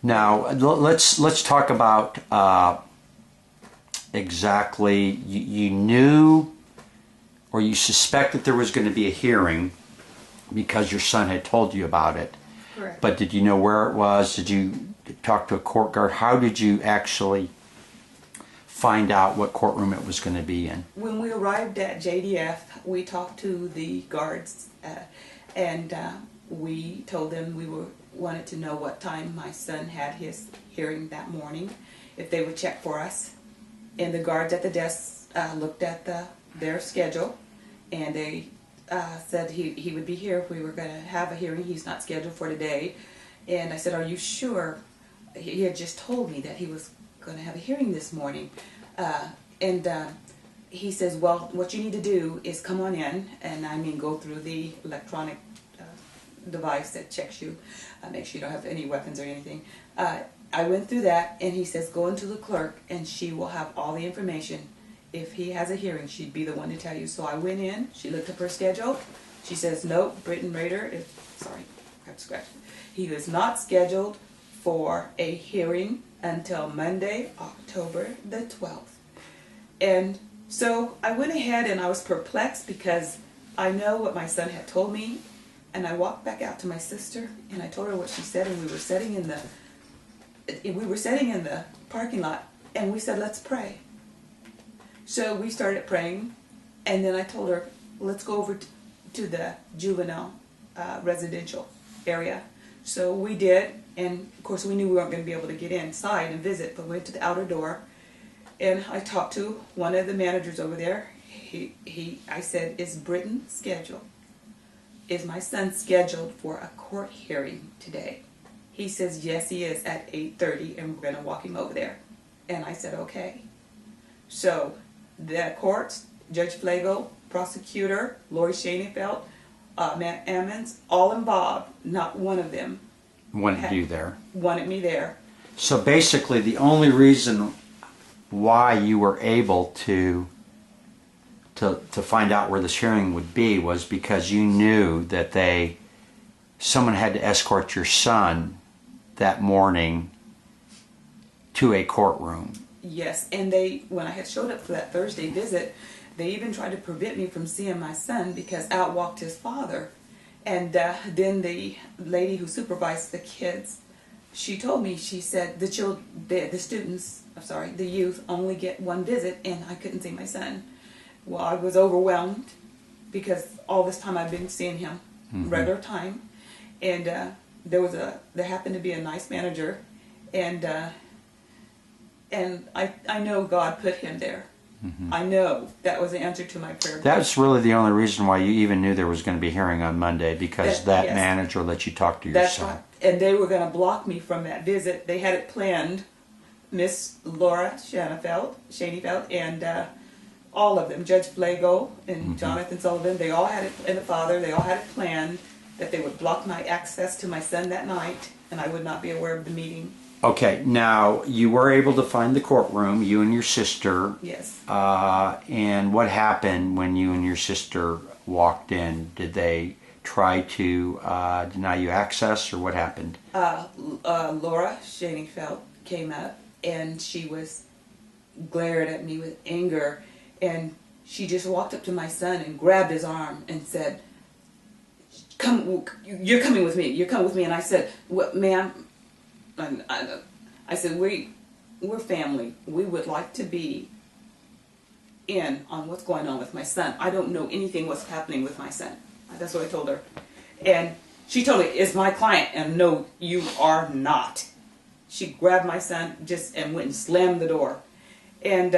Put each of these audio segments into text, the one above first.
Now let's talk about exactly you knew or you suspect that there was going to be a hearing because your son had told you about it. Correct. But did you know where it was? Did you talk to a court guard? How did you actually find out what courtroom it was going to be in? When we arrived at JDF, we talked to the guards, and we told them we wanted to know what time my son had his hearing that morning, if they would check for us. And the guards at the desk looked at their schedule, and they said he would be here if we were going to have a hearing. He's not scheduled for today. And I said, are you sure? He had just told me that he was going to have a hearing this morning. And he says, well, what you need to do is come on in, and I mean go through the electronic device that checks you, make sure you don't have any weapons or anything. I went through that, and he says, go into the clerk, and she will have all the information. If he has a hearing, she'd be the one to tell you. So I went in, she looked up her schedule. She says, nope, Rader is, sorry, I have to scratch. He was not scheduled for a hearing until Monday, October the 12th. And so I went ahead and I was perplexed because I know what my son had told me, and I walked back out to my sister and I told her what she said, and we were sitting in the parking lot, and we said, let's pray. So we started praying, and then I told her, let's go over to the juvenile residential area. So we did, and of course we knew we weren't going to be able to get inside and visit, but we went to the outer door, and I talked to one of the managers over there. I said, is Britton scheduled? Is my son scheduled for a court hearing today? He says, yes, he is at 8:30, and we're going to walk him over there. And I said, okay. So the courts, Judge Flago, prosecutor, Lori Schoenfeld, Matt Ammons, all involved, not one of them Wanted you there. Wanted me there. So basically the only reason why you were able to find out where this hearing would be was because you knew that someone had to escort your son that morning to a courtroom. Yes, and when I had showed up for that Thursday visit, they even tried to prevent me from seeing my son because out walked his father. And then the lady who supervised the kids, she told me, she said the students, the youth only get one visit, and I couldn't see my son. Well, I was overwhelmed because all this time I've been seeing him regular time, and there happened to be a nice manager, and I know God put him there. I know that was the answer to my prayer. That's really the only reason why you even knew there was going to be a hearing on Monday, because that yes. manager let you talk to your son. Right. And they were going to block me from that visit. They had it planned. Miss Laura Schoenfeld, and all of them, Judge Flago and Jonathan Sullivan, they all had it, and the father, they all had it planned that they would block my access to my son that night, and I would not be aware of the meeting. Okay, now you were able to find the courtroom, you and your sister. Yes. And what happened when you and your sister walked in? Did they try to deny you access, or what happened? Laura Schoenfeld came up, and she was glared at me with anger, and she just walked up to my son and grabbed his arm and said, "Come, you're coming with me. You're coming with me." And I said, "What, ma'am?" I said, we're family. We would like to be in on what's going on with my son. I don't know anything what's happening with my son. That's what I told her. And she told me, it's my client. And no, you are not. She grabbed my son and went and slammed the door. And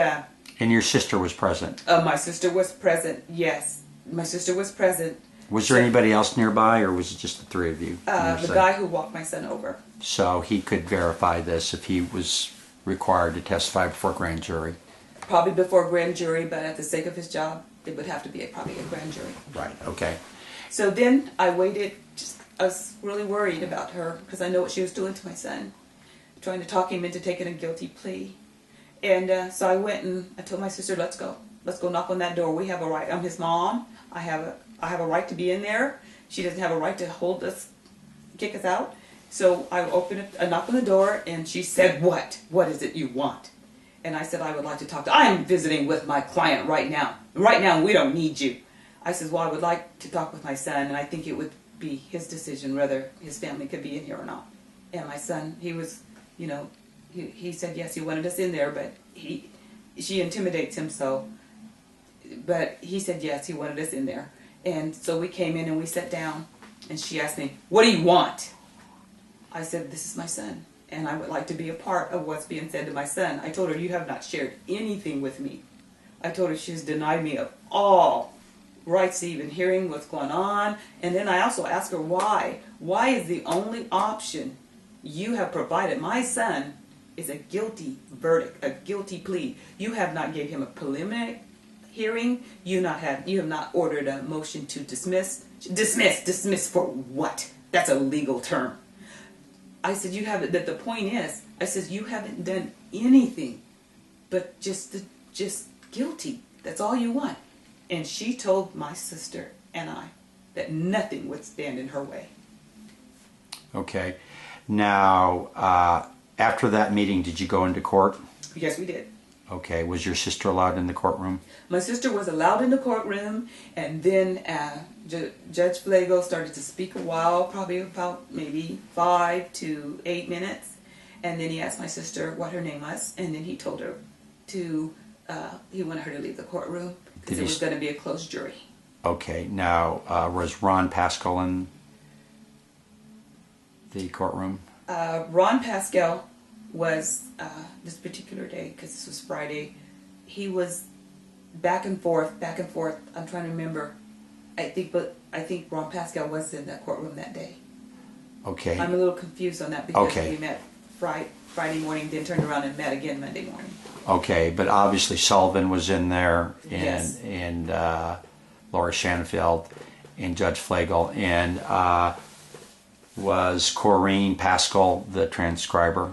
your sister was present? My sister was present, yes. My sister was present. Was there anybody else nearby, or was it just the three of you? The guy who walked my son over. So he could verify this if he was required to testify before grand jury? Probably before grand jury, but at the sake of his job, it would have to be probably a grand jury. Right, okay. So then I waited. I was really worried about her because I know what she was doing to my son, trying to talk him into taking a guilty plea. And so I went and I told my sister, let's go. Let's go knock on that door. We have a right. I'm his mom. I have a right to be in there. She doesn't have a right to hold us, kick us out. So I knocked on the door, and she said, "What? What is it you want?" And I said, "I would like to talk to." "I'm visiting with my client right now. Right now, we don't need you." I said, "Well, I would like to talk with my son, and I think it would be his decision whether his family could be in here or not." And my son, he was, he said yes, he wanted us in there, but she intimidates him so. But he said yes, he wanted us in there. And so we came in and we sat down, and she asked me, "What do you want?" I said, "This is my son, and I would like to be a part of what's being said to my son." I told her, "You have not shared anything with me." I told her she has denied me of all rights to even hearing what's going on. And then I also asked her why. Why is the only option you have provided my son is a guilty verdict, a guilty plea. You have not gave him a preliminary hearing. You have not ordered a motion to dismiss. Dismiss for what? That's a legal term. I said, you haven't. That the point is, I said, you haven't done anything, but just guilty. That's all you want. And she told my sister and I that nothing would stand in her way. Okay. Now, after that meeting, did you go into court? Yes, we did. Okay. Was your sister allowed in the courtroom? My sister was allowed in the courtroom, and then Judge Flago started to speak a while, probably about maybe 5 to 8 minutes. And then he asked my sister what her name was, and then he told her he wanted her to leave the courtroom because it was going to be a closed jury. Okay. Now, was Ron Pascal in the courtroom? Ron Pascal was, this particular day, because this was Friday, he was back and forth. I'm trying to remember. I think Ron Pascal was in that courtroom that day. Okay. I'm a little confused on that because we met Friday morning, then turned around and met again Monday morning. Okay, but obviously Sullivan was in there, and Yes. and Laura Shanfield and Judge Flagle, and was Corrine Pascal the transcriber?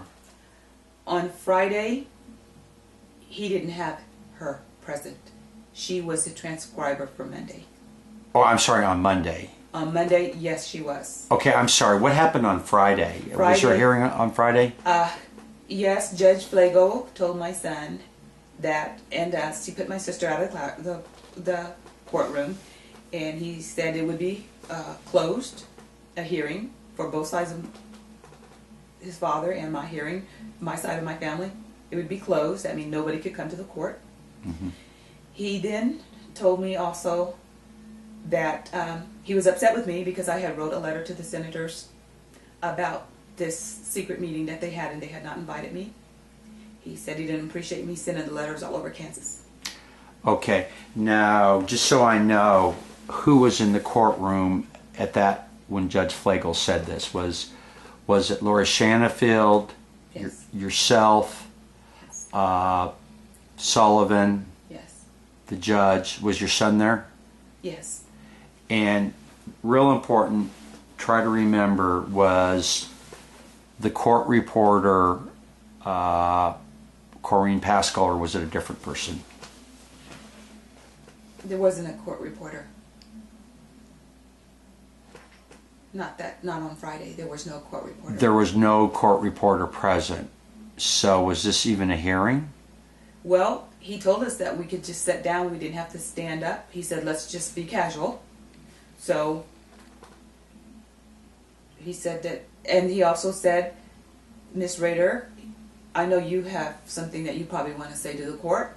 On Friday, he didn't have her present. She was the transcriber for Monday. Oh, I'm sorry, on Monday. On Monday, yes, she was. Okay, I'm sorry. What happened on Friday? Was there a hearing on Friday? Yes, Judge Flago told my son that, and he put my sister out of the courtroom, and he said it would be closed, a hearing for both sides of his father and my hearing, my side of my family. It would be closed. I mean, nobody could come to the court. Mm-hmm. He then told me also that he was upset with me because I had wrote a letter to the senators about this secret meeting that they had, and they had not invited me. He said he didn't appreciate me sending the letters all over Kansas. Okay, now just so I know, who was in the courtroom at that when Judge Flagle said this? Was it Laura Shanfield, Yes. yourself, Yes. Sullivan, Yes. the judge? Was your son there? Yes. And real important, try to remember, was the court reporter Corrine Pascal, or was it a different person? There wasn't a court reporter. Not on Friday. There was no court reporter. There was no court reporter present. So was this even a hearing? Well, he told us that we could just sit down. We didn't have to stand up. He said, let's just be casual. So he said that, and he also said, Miss Rader, I know you have something that you probably want to say to the court.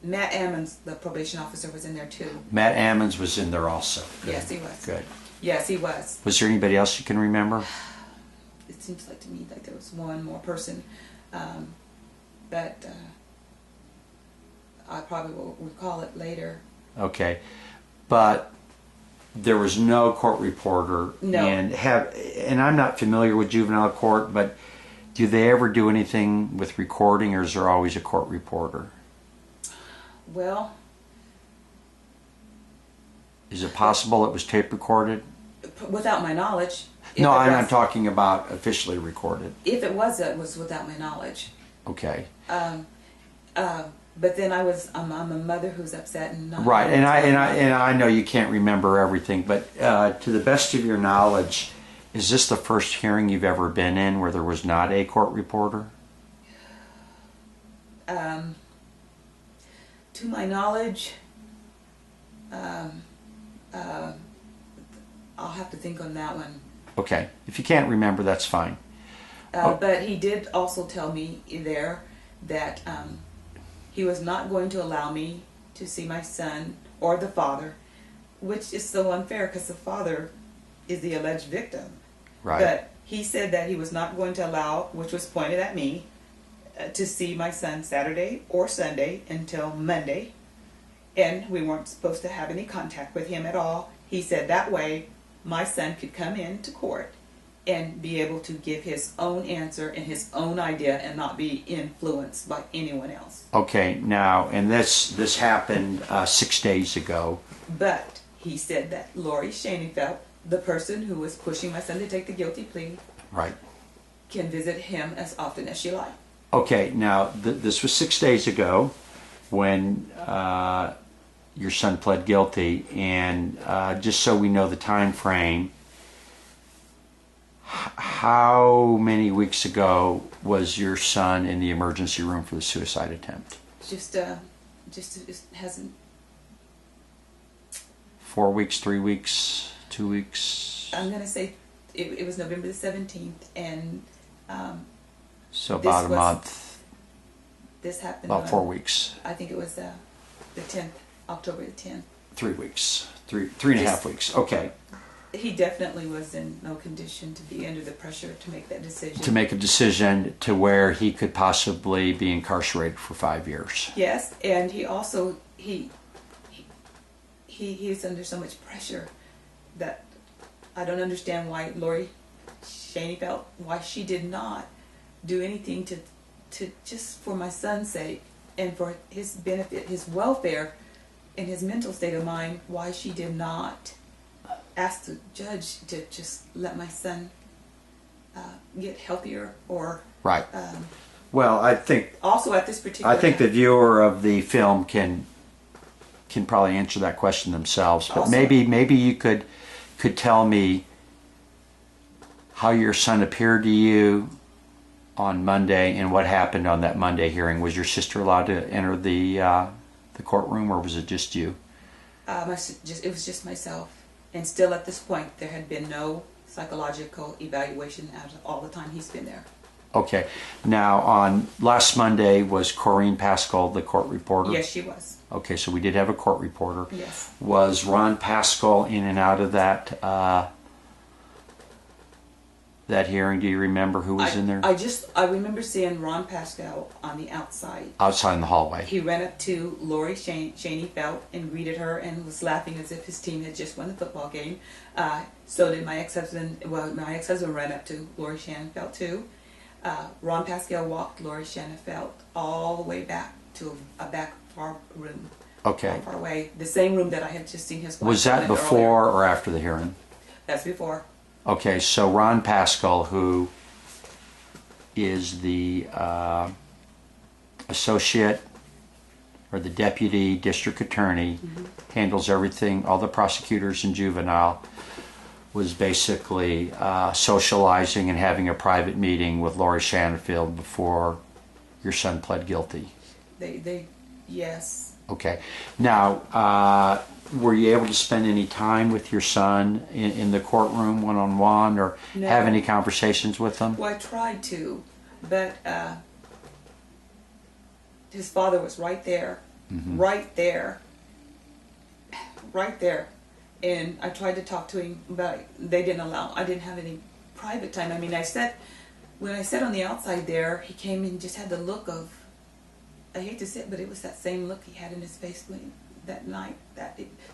Matt Ammons, the probation officer, was in there too. Matt Ammons was in there also. Good. Yes, he was. Good. Yes, he was. Was there anybody else you can remember? It seems like to me like there was one more person, but I probably will recall it later. Okay. But there was no court reporter. No. And I'm not familiar with juvenile court, but do they ever do anything with recording, or is there always a court reporter? Well, is it possible it was tape recorded? Without my knowledge. No, I'm talking about officially recorded. If it was without my knowledge. Okay. But then I'm a mother who's upset and not right, and I know you can't remember everything, but to the best of your knowledge, Is this the first hearing you've ever been in where there was not a court reporter? To my knowledge, I'll have to think on that one. Okay. If you can't remember, that's fine. But he did also tell me there that he was not going to allow me to see my son or the father, which is so unfair because the father is the alleged victim. Right. But he said that he was not going to allow, which was pointed at me, to see my son Saturday or Sunday until Monday. And we weren't supposed to have any contact with him at all. He said that way my son could come into court and be able to give his own answer and his own idea and not be influenced by anyone else. Okay, now, and this happened 6 days ago. But he said that Lori Schoenfeld, the person who was pushing my son to take the guilty plea, Right. can visit him as often as she likes. Okay, now, this was 6 days ago when your son pled guilty, and just so we know the time frame, how many weeks ago was your son in the emergency room for the suicide attempt? Just it hasn't. 4 weeks, 3 weeks, 2 weeks? I'm gonna say it was November the 17th, and So about a month, this happened. about 4 weeks. I think it was the 10th, October the 10th. 3 weeks, three and a half weeks. Okay. He definitely was in no condition to be under the pressure to make that decision. To make a decision to where he could possibly be incarcerated for 5 years. Yes, and he also he's under so much pressure that I don't understand why Lori Schoenfeld, why she did not do anything to just for my son's sake and for his benefit, his welfare, and his mental state of mind, why she did not ask the judge to just let my son get healthier or Right. Well, I think also at this particular the time. viewer of the film can probably answer that question themselves. But Also- maybe you could tell me how your son appeared to you on Monday and what happened on that Monday hearing. Was your sister allowed to enter the courtroom, or was it just you? It was just myself, and still at this point there had been no psychological evaluation out of all the time he's been there. Okay. Now, on last Monday, was Corrine Pascal the court reporter? Yes, she was. Okay, so we did have a court reporter. Yes. Was Ron Pascal in and out of that hearing? Do you remember who was in there? I remember seeing Ron Pascal on the outside. Outside in the hallway. He ran up to Lori Schoenfeld and greeted her and was laughing as if his team had just won the football game. So did my ex-husband. Well, my ex-husband ran up to Lori Schoenfeld too. Ron Pascal walked Lori Schoenfeld all the way back to a back far room. Okay. Far away. The same room that I had just seen his wife. Was that in before earlier. or after the hearing? That's before. Okay, so Ron Pascal, who is the associate or the deputy district attorney, handles everything, all the prosecutors in Juvenile, was basically socializing and having a private meeting with Lori Schoenfeld before your son pled guilty. Yes. Okay. Now, were you able to spend any time with your son in the courtroom one-on-one, or No. have any conversations with him? Well, I tried to, but his father was right there, right there, and I tried to talk to him, but they didn't allow. I didn't have any private time. I mean, when I sat on the outside there, he came and just had the look of, I hate to say it, but it was that same look he had in his face that night,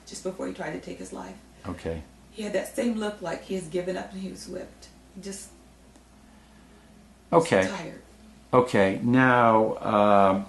just before he tried to take his life. Okay. He had that same look like he has given up and he was whipped. Just Okay. tired. Okay. Now,